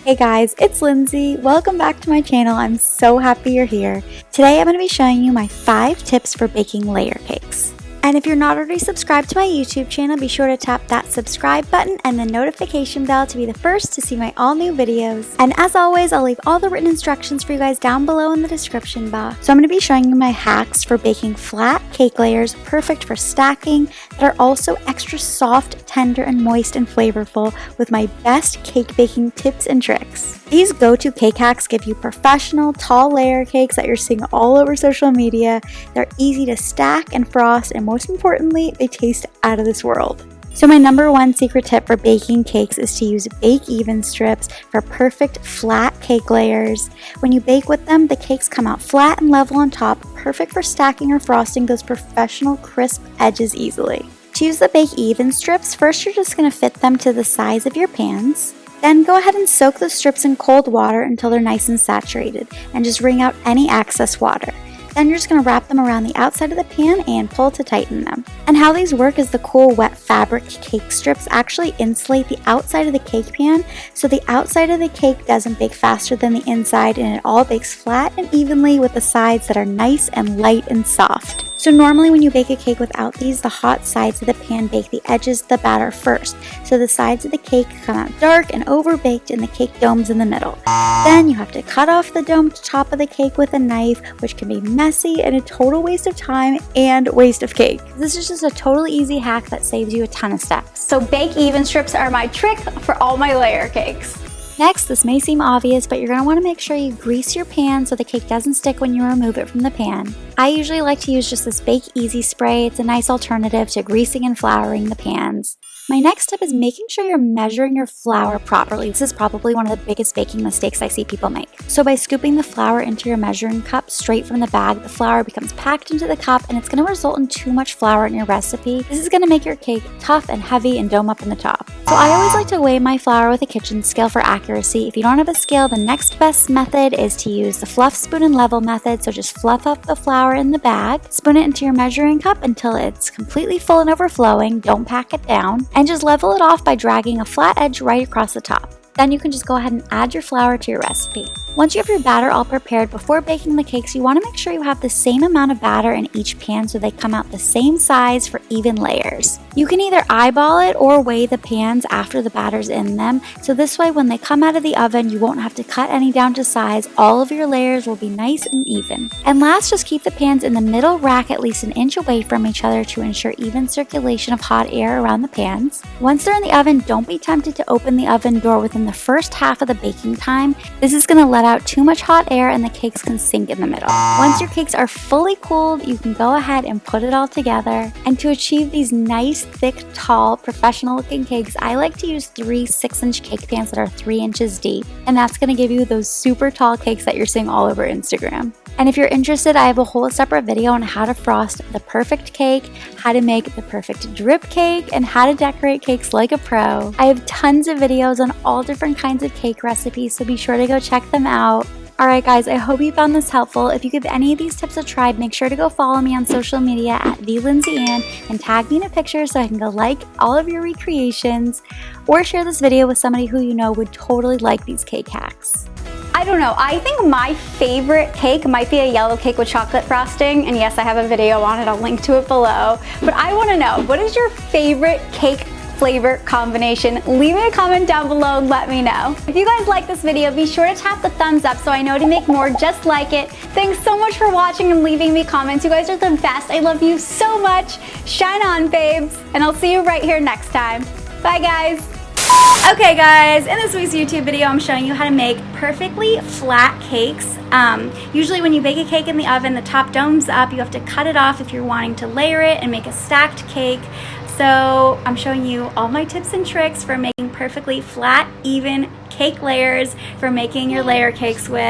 Hey guys, it's Lindsay. Welcome back to my channel. I'm so happy you're here. Today I'm going to be showing you my 5 tips for baking layer cakes. And if you're not already subscribed to my YouTube channel, be sure to tap that subscribe button and the notification bell to be the first to see my all new videos. And as always, I'll leave all the written instructions for you guys down below in the description box. So I'm going to be showing you my hacks for baking flat cake layers, perfect for stacking, that are also extra soft, tender, and moist and flavorful with my best cake baking tips and tricks. These go-to cake hacks give you professional, tall layer cakes that you're seeing all over social media. They're easy to stack and frost, and most importantly, they taste out of this world. So my number 1 secret tip for baking cakes is to use bake even strips for perfect flat cake layers. When you bake with them, the cakes come out flat and level on top, perfect for stacking or frosting those professional crisp edges easily. To use the bake even strips, first you're just going to fit them to the size of your pans. Then go ahead and soak the strips in cold water until they're nice and saturated, and just wring out any excess water. Then you're just going to wrap them around the outside of the pan and pull to tighten them. And how these work is the cool wet fabric cake strips actually insulate the outside of the cake pan, so the outside of the cake doesn't bake faster than the inside, and it all bakes flat and evenly with the sides that are nice and light and soft. So normally when you bake a cake without these, the hot sides of the pan bake the edges of the batter first, so the sides of the cake come out dark and overbaked and the cake domes in the middle. Then you have to cut off the domed top of the cake with a knife, which can be messy and a total waste of time and waste of cake. This is just a totally easy hack that saves you a ton of steps. So bake even strips are my trick for all my layer cakes. Next, this may seem obvious, but you're going to want to make sure you grease your pan so the cake doesn't stick when you remove it from the pan. I usually like to use just this Bake Easy spray. It's a nice alternative to greasing and flouring the pans. My next tip is making sure you're measuring your flour properly. This is probably one of the biggest baking mistakes I see people make. So by scooping the flour into your measuring cup straight from the bag, the flour becomes packed into the cup and it's going to result in too much flour in your recipe. This is going to make your cake tough and heavy and dome up in the top. So I always like to weigh my flour with a kitchen scale for accuracy. If you don't have a scale, the next best method is to use the fluff, spoon, and level method. So just fluff up the flour in the bag, spoon it into your measuring cup until it's completely full and overflowing. Don't pack it down. And just level it off by dragging a flat edge right across the top. Then you can just go ahead and add your flour to your recipe. Once you have your batter all prepared, before baking the cakes, you want to make sure you have the same amount of batter in each pan so they come out the same size for even layers. You can either eyeball it or weigh the pans after the batter's in them, so this way when they come out of the oven, you won't have to cut any down to size. All of your layers will be nice and even. And last, just keep the pans in the middle rack at least an inch away from each other to ensure even circulation of hot air around the pans. Once they're in the oven, don't be tempted to open the oven door within the first half of the baking time. This is going to let out too much hot air and the cakes can sink in the middle. Once your cakes are fully cooled, you can go ahead and put it all together. And to achieve these nice, thick, tall, professional looking cakes, I like to use 3 6-inch cake pans that are 3 inches deep. And that's going to give you those super tall cakes that you're seeing all over Instagram. And if you're interested, I have a whole separate video on how to frost the perfect cake, how to make the perfect drip cake, and how to decorate cakes like a pro. I have tons of videos on all different kinds of cake recipes, so be sure to go check them out. Alright guys, I hope you found this helpful. If you give any of these tips a try, make sure to go follow me on social media at @TheLindsayAnn and tag me in a picture so I can go like all of your recreations, or share this video with somebody who you know would totally like these cake hacks. I don't know, I think my favorite cake might be a yellow cake with chocolate frosting, and yes, I have a video on it, I'll link to it below. But I want to know, what is your favorite cake flavor combination? Leave me a comment down below and let me know. If you guys like this video, be sure to tap the thumbs up so I know to make more just like it. Thanks so much for watching and leaving me comments. You guys are the best. I love you so much. Shine on, babes, and I'll see you right here next time. Bye, guys. Okay guys, in this week's YouTube video, I'm showing you how to make perfectly flat cakes. Usually when you bake a cake in the oven, the top domes up. You have to cut it off if you're wanting to layer it and make a stacked cake. So I'm showing you all my tips and tricks for making perfectly flat, even cake layers for making your layer cakes with.